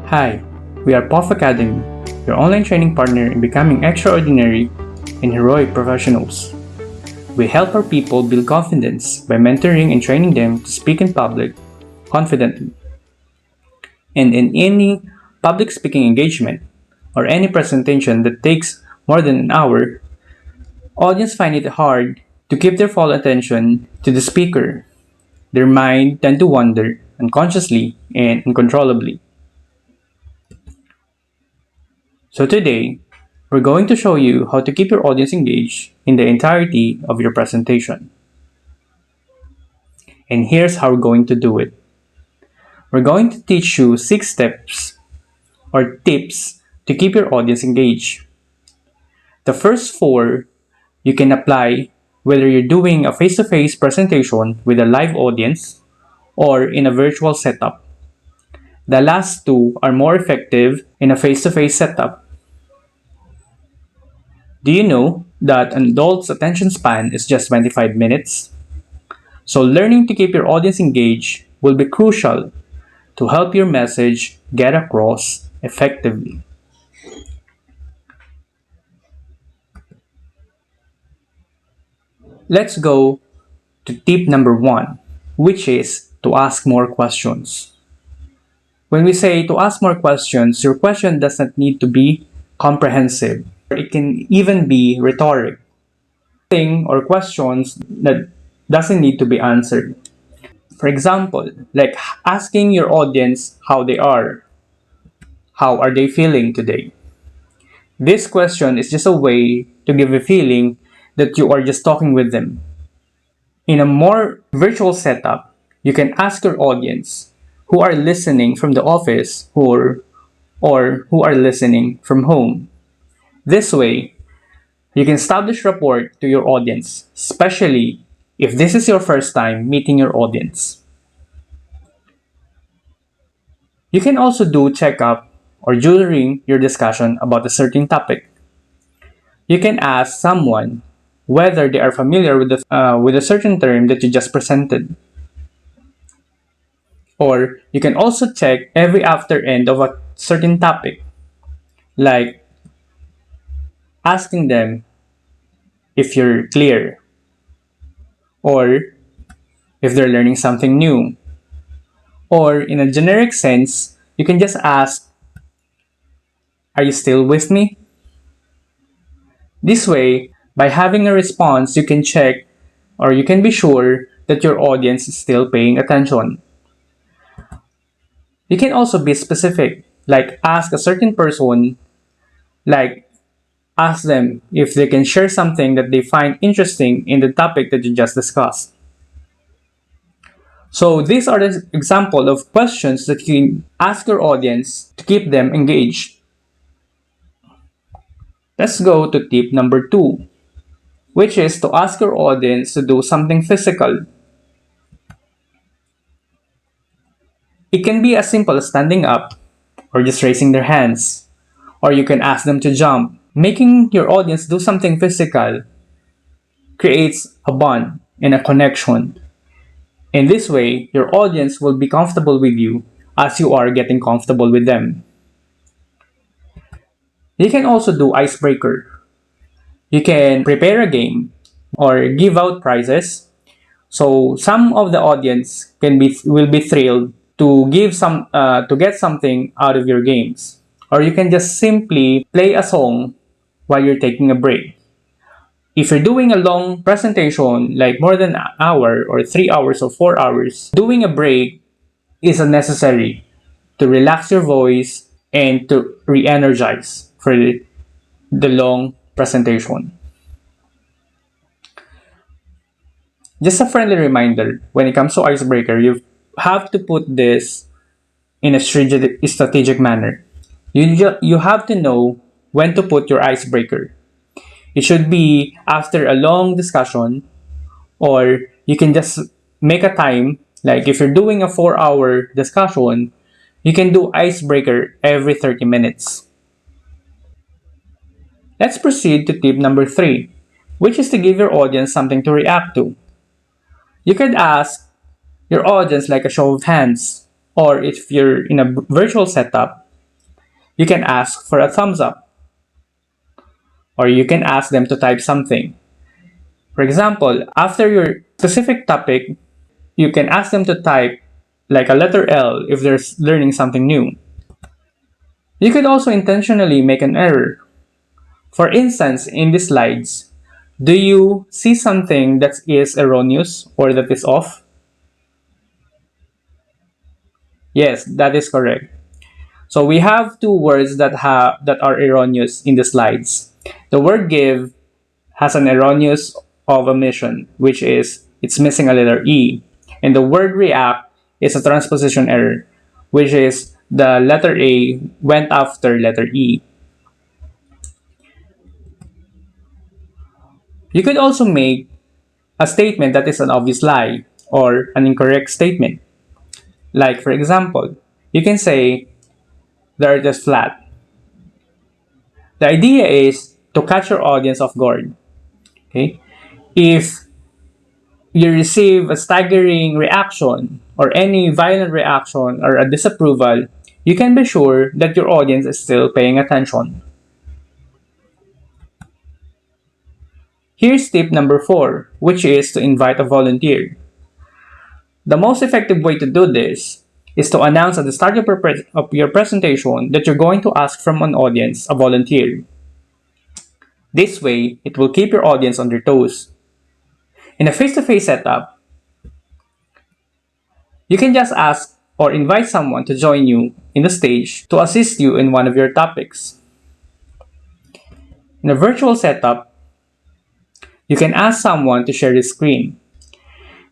Hi, we are POF Academy, your online training partner in becoming extraordinary and heroic professionals. We help our people build confidence by mentoring and training them to speak in public confidently. And in any public speaking engagement or any presentation that takes more than an hour, audience find it hard to keep their full attention to the speaker. Their mind tend to wander unconsciously and uncontrollably. So today, we're going to show you how to keep your audience engaged in the entirety of your presentation. And here's how we're going to do it. We're going to teach you 6 steps or tips to keep your audience engaged. The first 4 you can apply whether you're doing a face-to-face presentation with a live audience or in a virtual setup. The last 2 are more effective in a face-to-face setup. Do you know that an adult's attention span is just 25 minutes? So learning to keep your audience engaged will be crucial to help your message get across effectively. Let's go to tip number 1, which is to ask more questions. When we say to ask more questions, your question doesn't need to be comprehensive. It can even be rhetoric. Thing or questions that doesn't need to be answered. For example, like asking your audience how they are. How are they feeling today? This question is just a way to give a feeling that you are just talking with them. In a more virtual setup, you can ask your audience who are listening from the office or who are listening from home. This way, you can establish rapport to your audience, especially if this is your first time meeting your audience. You can also do checkup or during your discussion about a certain topic. You can ask someone whether they are familiar with a certain term that you just presented. Or you can also check every after end of a certain topic, like asking them if you're clear or if they're learning something new. Or in a generic sense, you can just ask, are you still with me? This way, by having a response, you can check or you can be sure that your audience is still paying attention. You can also be specific, like ask a certain person, like ask them if they can share something that they find interesting in the topic that you just discussed. So these are the example of questions that you can ask your audience to keep them engaged. Let's go to tip number 2, which is to ask your audience to do something physical. It can be as simple as standing up or just raising their hands, or you can ask them to jump. Making your audience do something physical creates a bond and a connection. In this way, your audience will be comfortable with you as you are getting comfortable with them. You can also do icebreaker. You can prepare a game or give out prizes. So some of the audience will be thrilled to get something out of your games. Or you can just simply play a song while you're taking a break. If you're doing a long presentation, like more than an hour or 3 hours or 4 hours, doing a break is a necessary to relax your voice and to re-energize for the long presentation. Just a friendly reminder, when it comes to icebreaker, you have to put this in a strategic manner. You have to know when to put your icebreaker. It should be after a long discussion, or you can just make a time, like if you're doing a 4-hour discussion, you can do icebreaker every 30 minutes. Let's proceed to tip number 3, which is to give your audience something to react to. You could ask your audience like a show of hands, or if you're in a virtual setup, You can ask for a thumbs up, or you can ask them to type something. For example, after your specific topic, you can ask them to type like a letter L if they're learning something new. You could also intentionally make an error. For instance, in the slides, do you see something that is erroneous or that is off? Yes, that is correct. So we have two words that are erroneous in the slides. The word give has an erroneous of omission, which is it's missing a letter E. And the word react is a transposition error, which is the letter A went after letter E. You could also make a statement that is an obvious lie or an incorrect statement. Like, for example, you can say the earth is flat. The idea is to catch your audience off guard. Okay? If you receive a staggering reaction or any violent reaction or a disapproval, you can be sure that your audience is still paying attention. Here's tip number 4, which is to invite a volunteer. The most effective way to do this is to announce at the start of your presentation that you're going to ask from an audience a volunteer. This way, it will keep your audience on their toes. In a face-to-face setup, you can just ask or invite someone to join you in the stage to assist you in one of your topics. In a virtual setup, you can ask someone to share the screen.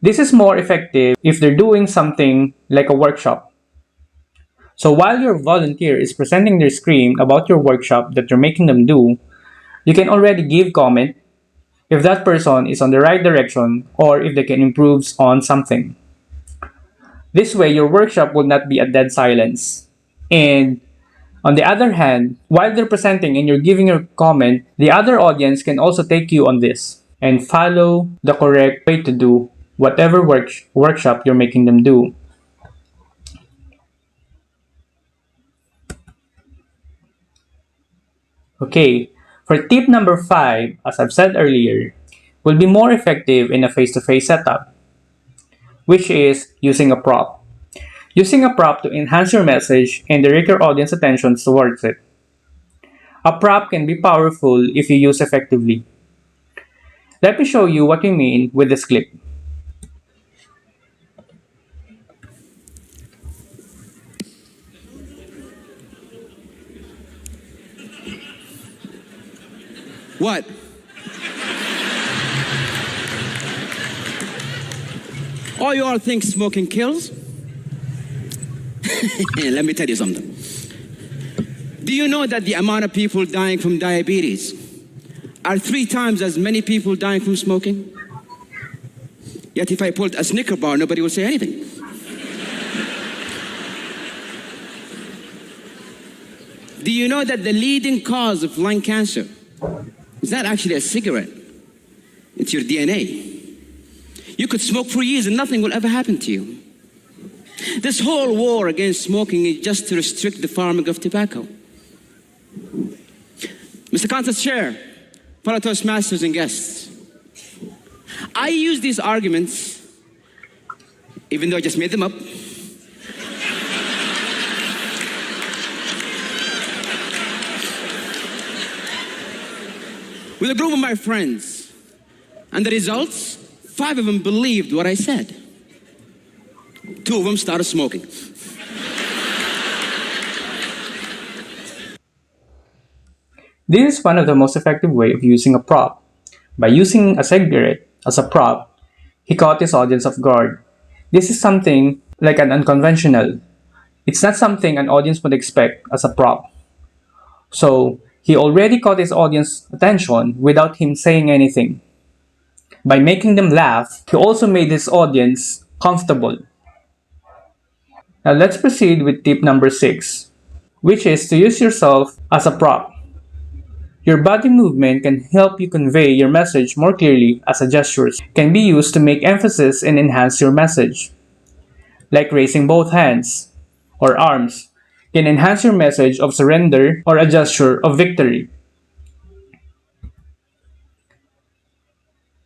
This is more effective if they're doing something like a workshop. So while your volunteer is presenting their screen about your workshop that you're making them do, you can already give comment if that person is on the right direction or if they can improve on something. This way, your workshop will not be a dead silence. And on the other hand, while they're presenting and you're giving your comment, the other audience can also take you on this and follow the correct way to do whatever workshop you're making them do. Okay, for tip number 5, as I've said earlier, will be more effective in a face-to-face setup, which is using a prop. Using a prop to enhance your message and direct your audience attention towards it. A prop can be powerful if you use effectively. Let me show you what we mean with this clip. What? Oh, you all think smoking kills? Let me tell you something. Do you know that the amount of people dying from diabetes are 3 times as many people dying from smoking? Yet if I pulled a Snicker bar, nobody would say anything. Do you know that the leading cause of lung cancer is not actually a cigarette? It's your DNA. You could smoke for years and nothing will ever happen to you. This whole war against smoking is just to restrict the farming of tobacco. Mr. Contest Chair, fellow Toastmasters and guests, I use these arguments, even though I just made them up, with a group of my friends. And the results, 5 of them believed what I said. 2 of them started smoking. This is one of the most effective way of using a prop. By using a cigarette as a prop, he caught his audience off guard. This is something like an unconventional. It's not something an audience would expect as a prop. So, he already caught his audience attention without him saying anything. By making them laugh, he also made his audience comfortable. Now let's proceed with tip number 6, which is to use yourself as a prop. Your body movement can help you convey your message more clearly as a gestures can be used to make emphasis and enhance your message. Like raising both hands or arms can enhance your message of surrender or a gesture of victory.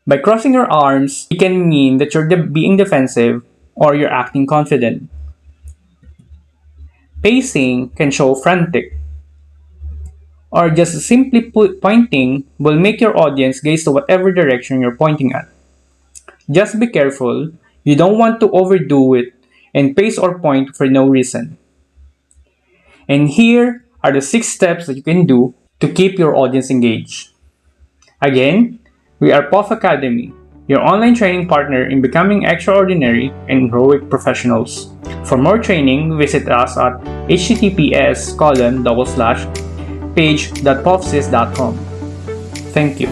By crossing your arms, it can mean that you're being defensive or you're acting confident. Pacing can show frantic, or just simply pointing will make your audience gaze to whatever direction you're pointing at. Just be careful, you don't want to overdo it and pace or point for no reason. And here are the 6 steps that you can do to keep your audience engaged. Again, we are POF Academy, your online training partner in becoming extraordinary and heroic professionals. For more training, visit us at https://page.pofsys.com. Thank you.